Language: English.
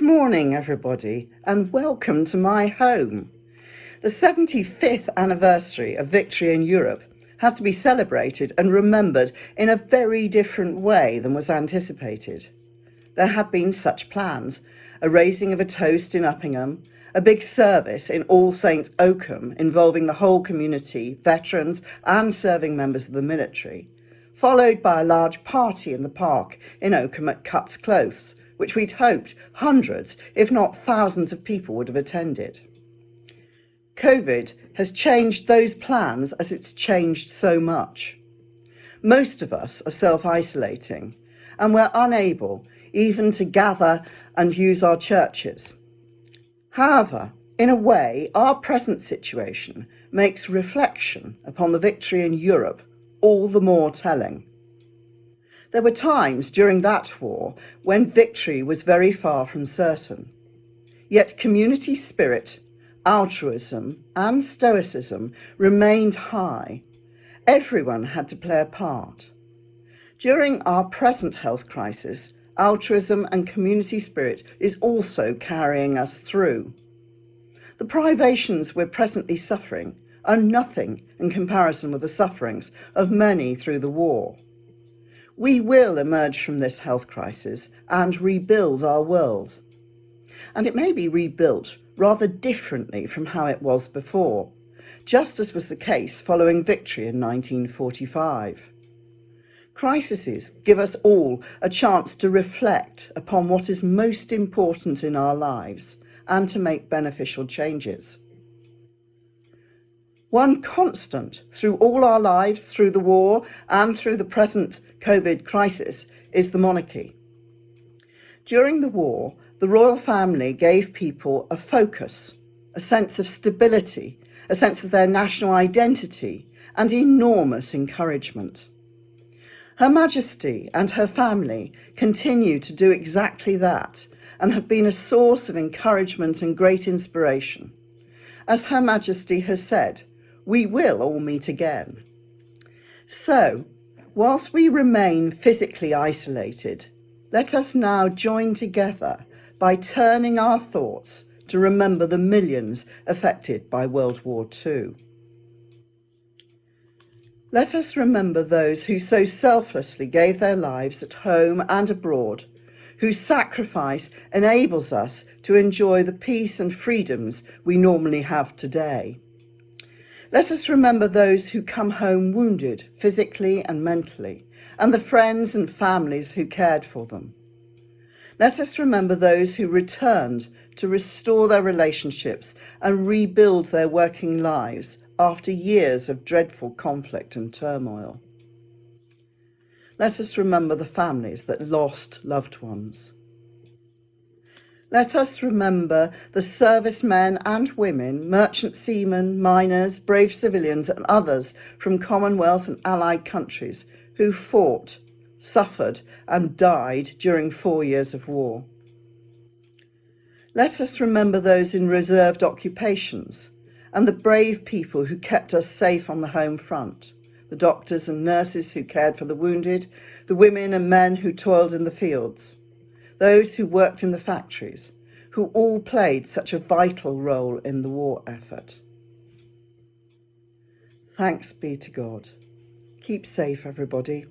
Good morning, everybody, and welcome to my home. The 75th anniversary of victory in Europe has to be celebrated and remembered in a very different way than was anticipated. There had been such plans: a raising of a toast in Uppingham, a big service in All Saints Oakham involving the whole community, veterans and serving members of the military, followed by a large party in the park in Oakham at Cuts Close, which we'd hoped hundreds, if not thousands of people would have attended. COVID has changed those plans as it's changed so much. Most of us are self-isolating, and we're unable even to gather and use our churches. However, in a way, our present situation makes reflection upon the victory in Europe all the more telling. There were times during that war when victory was very far from certain. Yet community spirit, altruism and stoicism remained high. Everyone had to play a part. During our present health crisis, altruism and community spirit is also carrying us through. The privations we're presently suffering are nothing in comparison with the sufferings of many through the war. We will emerge from this health crisis and rebuild our world. And it may be rebuilt rather differently from how it was before, just as was the case following victory in 1945. Crises give us all a chance to reflect upon what is most important in our lives and to make beneficial changes. One constant through all our lives, through the war and through the present COVID crisis, is the monarchy. During the war, the royal family gave people a focus, a sense of stability, a sense of their national identity, and enormous encouragement. Her Majesty and her family continue to do exactly that and have been a source of encouragement and great inspiration. As Her Majesty has said, we will all meet again. So, whilst we remain physically isolated, let us now join together by turning our thoughts to remember the millions affected by World War II. Let us remember those who so selflessly gave their lives at home and abroad, whose sacrifice enables us to enjoy the peace and freedoms we normally have today. Let us remember those who come home wounded physically and mentally, and the friends and families who cared for them. Let us remember those who returned to restore their relationships and rebuild their working lives after years of dreadful conflict and turmoil. Let us remember the families that lost loved ones. Let us remember the servicemen and women, merchant seamen, miners, brave civilians and others from Commonwealth and Allied countries who fought, suffered and died during 4 years of war. Let us remember those in reserved occupations and the brave people who kept us safe on the home front, the doctors and nurses who cared for the wounded, the women and men who toiled in the fields, those who worked in the factories, who all played such a vital role in the war effort. Thanks be to God. Keep safe, everybody.